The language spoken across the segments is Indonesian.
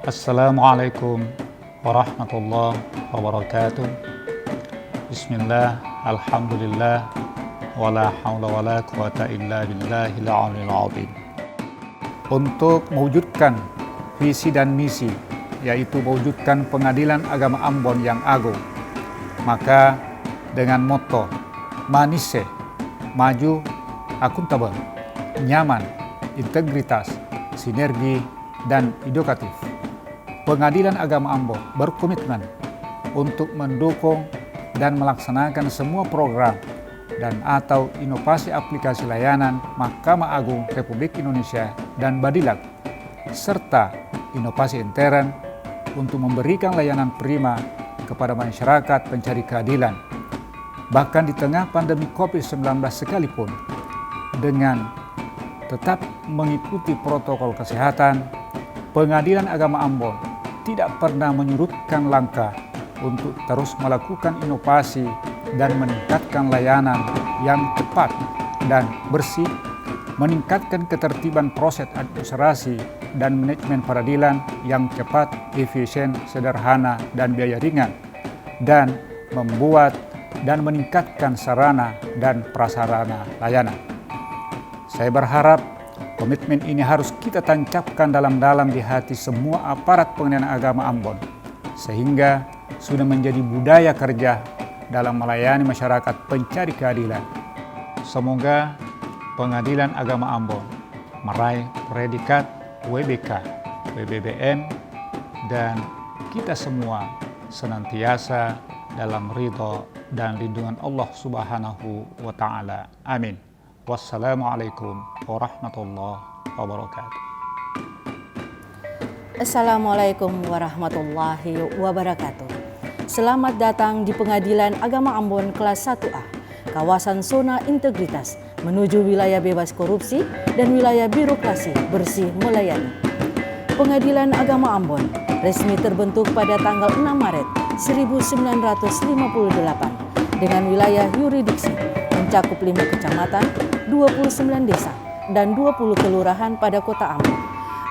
Assalamualaikum warahmatullahi wabarakatuh. Bismillah, alhamdulillah, wala hawla wala quwata illa billahil aliyil azim. Untuk mewujudkan visi dan misi, yaitu mewujudkan pengadilan agama Ambon yang agung, maka dengan moto Manise, maju, akuntabel, nyaman, integritas, sinergi, dan edukatif, Pengadilan Agama Ambon berkomitmen untuk mendukung dan melaksanakan semua program dan atau inovasi aplikasi layanan Mahkamah Agung Republik Indonesia dan Badilag, serta inovasi intern untuk memberikan layanan prima kepada masyarakat pencari keadilan, bahkan di tengah pandemi COVID-19 sekalipun, dengan tetap mengikuti protokol kesehatan. Pengadilan Agama Ambon tidak pernah menyurutkan langkah untuk terus melakukan inovasi dan meningkatkan layanan yang cepat dan bersih, meningkatkan ketertiban proses administrasi dan manajemen peradilan yang cepat, efisien, sederhana, dan biaya ringan, dan membuat dan meningkatkan sarana dan prasarana layanan. Saya berharap komitmen ini harus kita tancapkan dalam-dalam di hati semua aparat pengadilan agama Ambon, sehingga sudah menjadi budaya kerja dalam melayani masyarakat pencari keadilan. Semoga Pengadilan Agama Ambon meraih predikat WBK, WBBM, dan kita semua senantiasa dalam ridho dan lindungan Allah Subhanahu wa Ta'ala. Amin. Wassalamualaikum warahmatullahi wabarakatuh. Assalamualaikum warahmatullahi wabarakatuh. Selamat datang di Pengadilan Agama Ambon kelas 1A, kawasan zona integritas menuju wilayah bebas korupsi dan wilayah birokrasi bersih melayani. Pengadilan Agama Ambon resmi terbentuk pada tanggal 6 Maret 1958 dengan wilayah yurisdiksi mencakup 5 kecamatan, 29 desa, dan 20 kelurahan pada kota Ambon,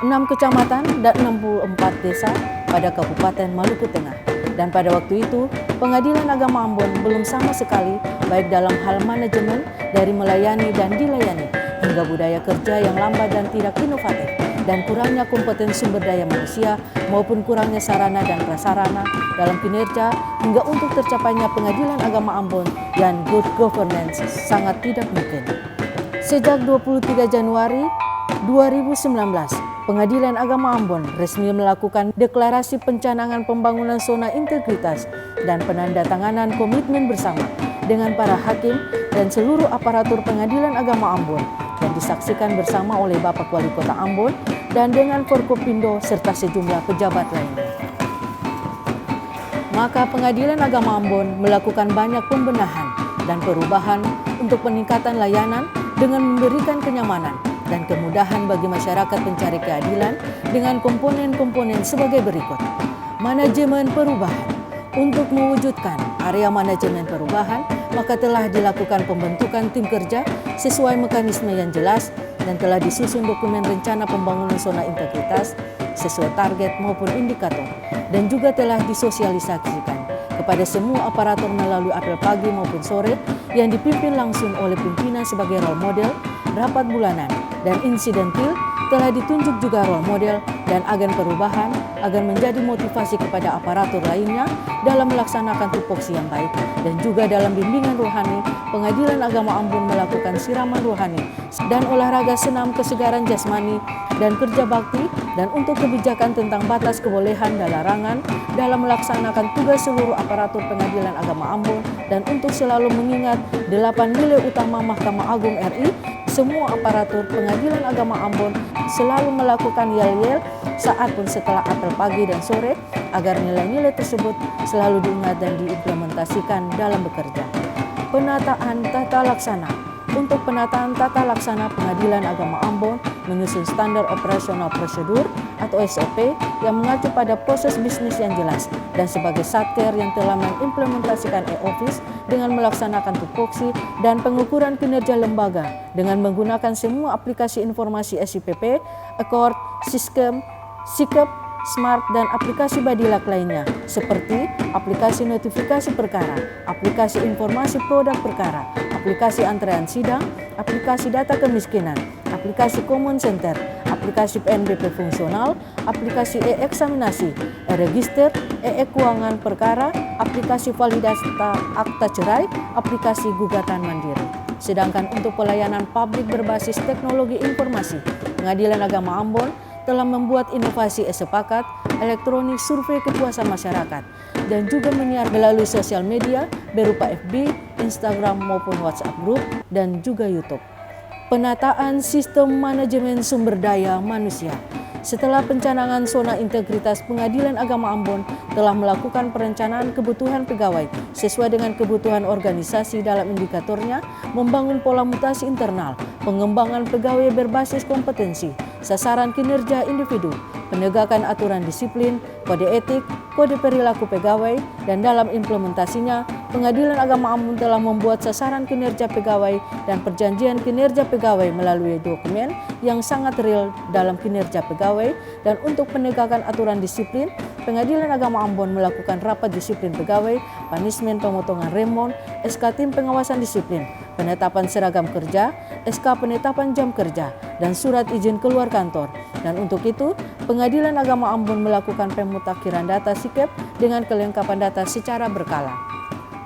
6 kecamatan dan 64 desa pada Kabupaten Maluku Tengah. Dan pada waktu itu, Pengadilan Agama Ambon belum sama sekali baik dalam hal manajemen dari melayani dan dilayani, hingga budaya kerja yang lambat dan tidak inovatif, dan kurangnya kompeten sumber daya manusia maupun kurangnya sarana dan prasarana dalam kinerja, hingga untuk tercapainya Pengadilan Agama Ambon dan good governance sangat tidak mungkin. Sejak 23 Januari 2019, Pengadilan Agama Ambon resmi melakukan deklarasi pencanangan pembangunan zona integritas dan penandatanganan komitmen bersama dengan para hakim dan seluruh aparatur Pengadilan Agama Ambon yang disaksikan bersama oleh Bapak Wali Kota Ambon dan dengan Forkopindo serta sejumlah pejabat lainnya. Maka Pengadilan Agama Ambon melakukan banyak pembenahan dan perubahan untuk peningkatan layanan dengan memberikan kenyamanan dan kemudahan bagi masyarakat pencari keadilan dengan komponen-komponen sebagai berikut. Manajemen perubahan. Untuk mewujudkan area manajemen perubahan, maka telah dilakukan pembentukan tim kerja sesuai mekanisme yang jelas dan telah disusun dokumen rencana pembangunan zona integritas sesuai target maupun indikator, dan juga telah disosialisasikan kepada semua aparatur melalui apel pagi maupun sore yang dipimpin langsung oleh pimpinan sebagai role model, rapat bulanan, dan insidentil telah ditunjuk juga role model dan agen perubahan agar menjadi motivasi kepada aparatur lainnya dalam melaksanakan tupoksi yang baik, dan juga dalam bimbingan rohani. Pengadilan Agama Ambon melakukan siraman rohani dan olahraga senam kesegaran jasmani dan kerja bakti, dan untuk kebijakan tentang batas kebolehan dan larangan dalam melaksanakan tugas seluruh aparatur Pengadilan Agama Ambon, dan untuk selalu mengingat 8 nilai utama Mahkamah Agung RI. Semua aparatur Pengadilan Agama Ambon selalu melakukan yel-yel saat pun setelah apel pagi dan sore agar nilai-nilai tersebut selalu diingat dan diimplementasikan dalam bekerja. Penataan tata laksana. Untuk penataan tata laksana Pengadilan Agama Ambon menyusun standar operasional prosedur atau SOP yang mengacu pada proses bisnis yang jelas, dan sebagai satker yang telah mengimplementasikan e-office dengan melaksanakan tupoksi dan pengukuran kinerja lembaga dengan menggunakan semua aplikasi informasi SIPP, Accord, Siskem, Sikep, smart, dan aplikasi Badilak lainnya seperti aplikasi notifikasi perkara, aplikasi informasi produk perkara, aplikasi antrean sidang, aplikasi data kemiskinan, aplikasi common center, aplikasi PNBP fungsional, aplikasi e-eksaminasi, e-register, e-keuangan perkara, aplikasi validasi akta cerai, aplikasi gugatan mandiri. Sedangkan untuk pelayanan publik berbasis teknologi informasi, Pengadilan Agama Ambon telah membuat inovasi e-sepakat, elektronik survei kepuasan masyarakat, dan juga menyiar melalui sosial media berupa FB, Instagram maupun WhatsApp Group, dan juga YouTube. Penataan sistem manajemen sumber daya manusia. Setelah pencanangan zona integritas, Pengadilan Agama Ambon telah melakukan perencanaan kebutuhan pegawai sesuai dengan kebutuhan organisasi dalam indikatornya, membangun pola mutasi internal, pengembangan pegawai berbasis kompetensi, sasaran kinerja individu, penegakan aturan disiplin, kode etik, kode perilaku pegawai, dan dalam implementasinya, Pengadilan Agama Ambon telah membuat sasaran kinerja pegawai dan perjanjian kinerja pegawai melalui dokumen yang sangat real dalam kinerja pegawai. Dan untuk penegakan aturan disiplin, Pengadilan Agama Ambon melakukan rapat disiplin pegawai, punishment pemotongan remon, SK tim pengawasan disiplin, penetapan seragam kerja, SK penetapan jam kerja, dan surat izin keluar kantor. Dan untuk itu, Pengadilan Agama Ambon melakukan pemutakhiran data SIKEP dengan kelengkapan data secara berkala.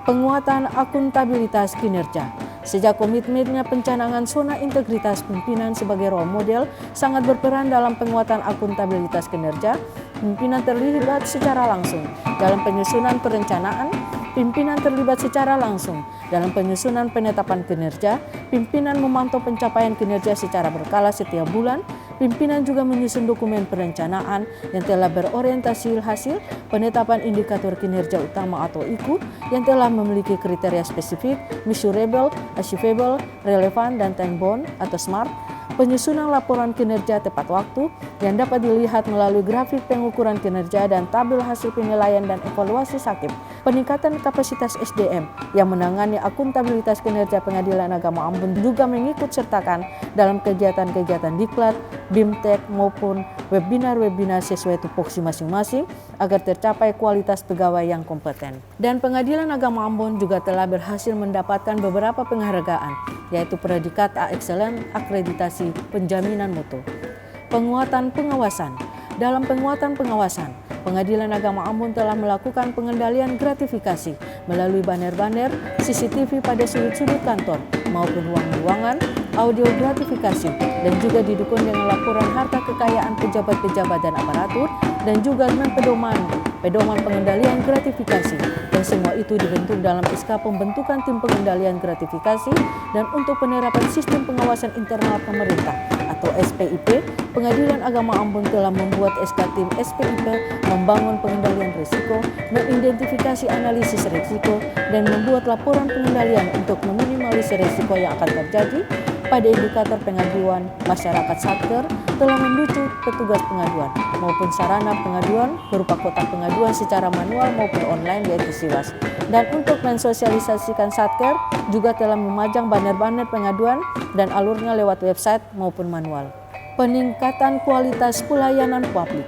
Penguatan akuntabilitas kinerja. Sejak komitmennya pencanangan zona integritas, pimpinan sebagai role model sangat berperan dalam penguatan akuntabilitas kinerja. Pimpinan terlibat secara langsung dalam penyusunan perencanaan, pimpinan terlibat secara langsung dalam penyusunan penetapan kinerja, pimpinan memantau pencapaian kinerja secara berkala setiap bulan. Pimpinan juga menyusun dokumen perencanaan yang telah berorientasi hasil penetapan indikator kinerja utama atau IKU yang telah memiliki kriteria spesifik, measurable, achievable, relevant, dan time bound atau SMART. Penyusunan laporan kinerja tepat waktu yang dapat dilihat melalui grafik pengukuran kinerja dan tabel hasil penilaian dan evaluasi SAKIP. Peningkatan kapasitas SDM yang menangani akuntabilitas kinerja Pengadilan Agama Ambon juga mengikut sertakan dalam kegiatan-kegiatan diklat, BIMTEK maupun webinar-webinar sesuai tupoksi masing-masing agar tercapai kualitas pegawai yang kompeten. Dan Pengadilan Agama Ambon juga telah berhasil mendapatkan beberapa penghargaan, yaitu predikat A Excellent, akreditasi penjaminan mutu. Penguatan pengawasan. Dalam penguatan pengawasan, Pengadilan Agama Ambon telah melakukan pengendalian gratifikasi melalui banner-banner, CCTV pada sudut-sudut kantor maupun ruang-ruangan, audio gratifikasi, dan juga didukung dengan laporan harta kekayaan pejabat-pejabat dan aparatur, dan juga dengan pedoman pengendalian gratifikasi. Dan semua itu dibentuk dalam SK pembentukan tim pengendalian gratifikasi. Dan untuk penerapan sistem pengawasan internal pemerintah atau SPIP, Pengadilan Agama Ambon telah membuat SK tim SPIP membangun pengendalian risiko, mengidentifikasi analisis risiko, dan membuat laporan pengendalian untuk meminimalisir risiko yang akan terjadi. Pada indikator pengaduan masyarakat Satker telah menunjuk petugas pengaduan maupun sarana pengaduan berupa kotak pengaduan secara manual maupun online yaitu SIWAS. Dan untuk mensosialisasikan Satker juga telah memajang banner-banner pengaduan dan alurnya lewat website maupun manual. Peningkatan kualitas pelayanan publik.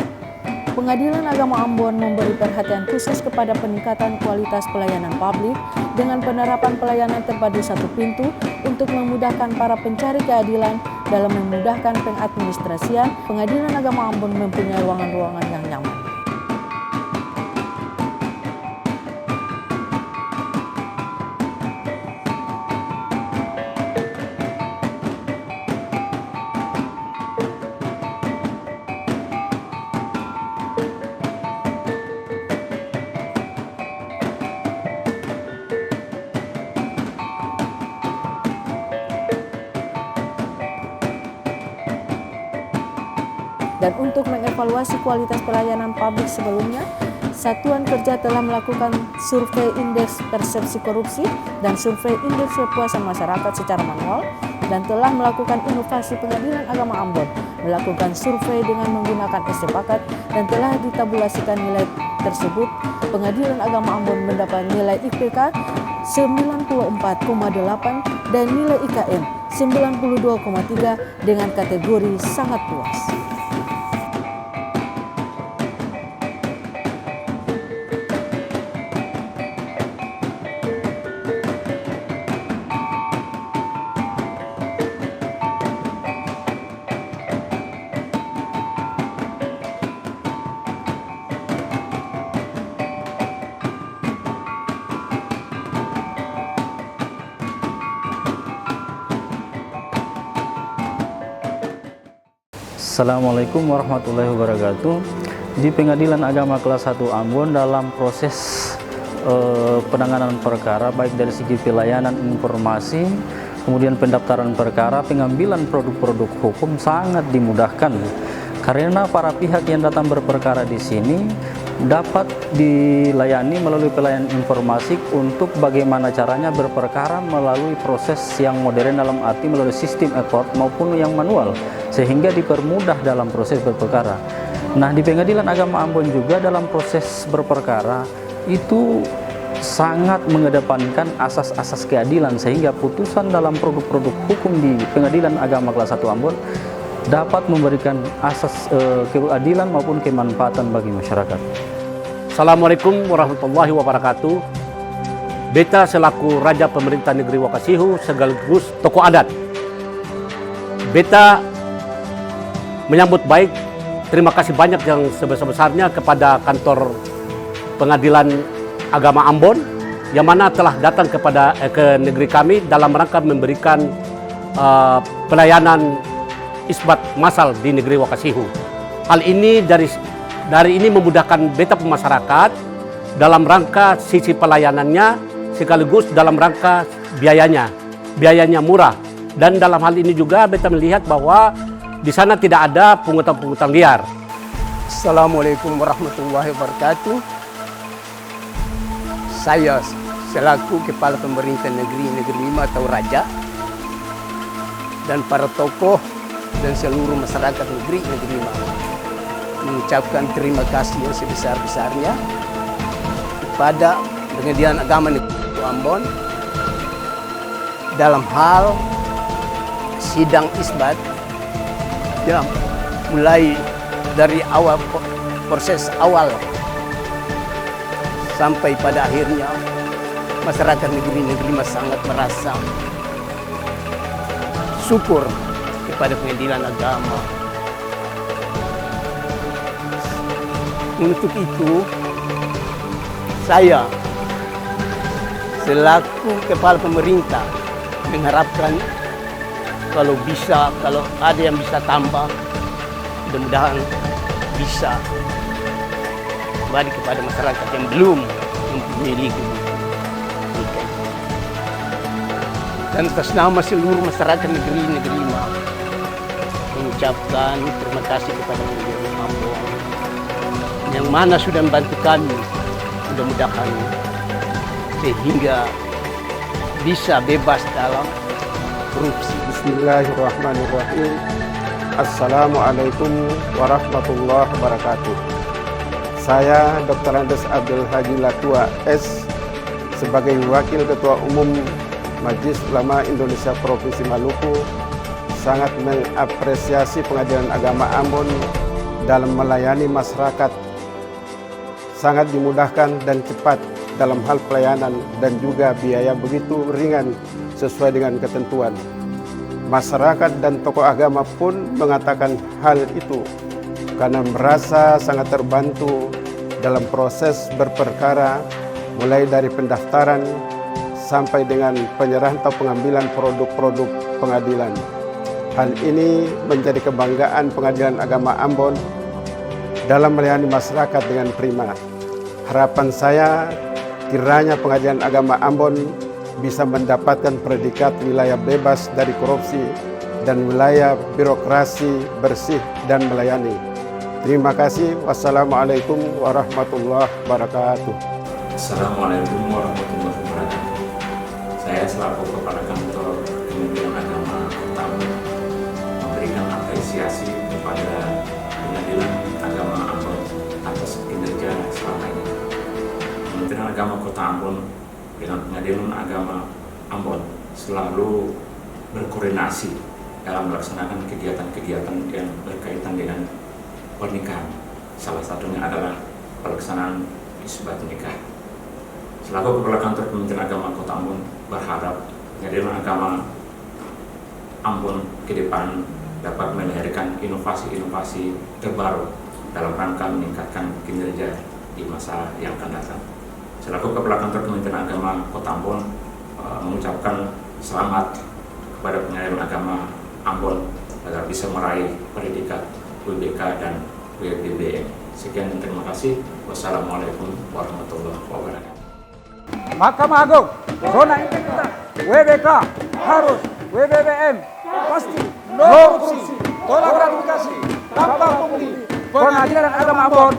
Pengadilan Agama Ambon memberi perhatian khusus kepada peningkatan kualitas pelayanan publik dengan penerapan pelayanan terpadu satu pintu untuk memudahkan para pencari keadilan dalam memudahkan pengadministrasian. Pengadilan Agama Ambon mempunyai ruangan-ruangan yang nyaman. Dan untuk mengevaluasi kualitas pelayanan publik sebelumnya, Satuan Kerja telah melakukan survei indeks persepsi korupsi dan survei indeks kepuasan masyarakat secara manual, dan telah melakukan inovasi Pengadilan Agama Ambon melakukan survei dengan menggunakan e-sepakat dan telah ditabulasikan nilai tersebut. Pengadilan Agama Ambon mendapat nilai IPK 94,8 dan nilai IKM 92,3 dengan kategori sangat puas. Assalamualaikum warahmatullahi wabarakatuh. Di Pengadilan Agama Kelas 1 Ambon dalam proses penanganan perkara baik dari segi pelayanan informasi, kemudian pendaftaran perkara, pengambilan produk-produk hukum sangat dimudahkan karena para pihak yang datang berperkara di sini dapat dilayani melalui pelayanan informasi untuk bagaimana caranya berperkara melalui proses yang modern dalam arti melalui sistem e-court maupun yang manual, sehingga dipermudah dalam proses berperkara. Nah, di Pengadilan Agama Ambon juga dalam proses berperkara itu sangat mengedepankan asas-asas keadilan, sehingga putusan dalam produk-produk hukum di Pengadilan Agama Kelas 1 Ambon dapat memberikan asas keadilan maupun kemanfaatan bagi masyarakat. Assalamualaikum warahmatullahi wabarakatuh. Beta selaku Raja Pemerintah Negeri Wakasihu sekaligus tokoh adat. Beta menyambut baik, terima kasih banyak yang sebesar-besarnya kepada kantor Pengadilan Agama Ambon yang mana telah datang ke negeri kami dalam rangka memberikan pelayanan isbat massal di negeri Wakasihu. Hal ini dari ini memudahkan beta masyarakat dalam rangka sisi pelayanannya sekaligus dalam rangka biayanya murah, dan dalam hal ini juga beta melihat bahwa di sana tidak ada pungutan-pungutan liar. Assalamualaikum warahmatullahi wabarakatuh. Saya selaku Kepala Pemerintah Negeri 5 atau Raja dan para tokoh dan seluruh masyarakat Negeri 5 mengucapkan terima kasih yang sebesar-besarnya kepada Pengadilan Agama Negeri Ambon dalam hal sidang isbat yang mulai dari awal proses awal sampai pada akhirnya masyarakat Negeri 5 sangat merasa syukur kepada Pengadilan Agama. Untuk itu, saya selaku Kepala Pemerintah mengharapkan kalau ada yang bisa tambah, mudah-mudahan bisa kembali kepada masyarakat yang belum memiliki. Dan atas nama seluruh masyarakat Negeri 5 mengucapkan terima kasih kepada Pengadilan Ambon yang mana sudah membantu kami, mudah-mudahan sehingga bisa bebas dalam korupsi. Bismillahirrahmanirrahim. Assalamualaikum warahmatullahi wabarakatuh. Saya Dr. Andes Abdul Haji Latua S sebagai Wakil Ketua Umum Majelis Ulama Indonesia Provinsi Maluku sangat mengapresiasi Pengadilan Agama Ambon dalam melayani masyarakat, sangat dimudahkan dan cepat dalam hal pelayanan dan juga biaya begitu ringan sesuai dengan ketentuan. Masyarakat dan tokoh agama pun mengatakan hal itu karena merasa sangat terbantu dalam proses berperkara mulai dari pendaftaran sampai dengan penyerahan atau pengambilan produk-produk pengadilan. Hal ini menjadi kebanggaan Pengadilan Agama Ambon dalam melayani masyarakat dengan prima. Harapan saya kiranya Pengadilan Agama Ambon bisa mendapatkan predikat wilayah bebas dari korupsi dan wilayah birokrasi bersih dan melayani. Terima kasih. Wassalamualaikum warahmatullahi wabarakatuh. Assalamualaikum warahmatullahi wabarakatuh. Saya selaku Kepala Kantor Kementerian Agama Kota Ambon memberikan apresiasi kepada Pengadilan Agama Ambon atas kinerja selama ini. Kementerian Agama Kota Ambon dengan Pengadilan Agama Ambon selalu berkoordinasi dalam melaksanakan kegiatan-kegiatan yang berkaitan dengan pernikahan. Salah satunya adalah pelaksanaan isbat nikah. Selaku Kepala Kantor Kementerian Agama Kota Ambon berharap Pengadilan Agama Ambon ke depan dapat melahirkan inovasi-inovasi terbaru dalam rangka meningkatkan kinerja di masa yang akan datang. Selaku Kepala Kantor Kementerian Agama Kota Ambon mengucapkan selamat kepada Pengadilan Agama Ambon agar bisa meraih predikat WBK dan WBBM. Sekian dan terima kasih. Wassalamualaikum warahmatullahi wabarakatuh. Mahkamah Agung, zona integritas, WBK harus, WBBM pasti, no korupsi, tolak gratifikasi, tanpa pungli, Pengadilan Agama Ambon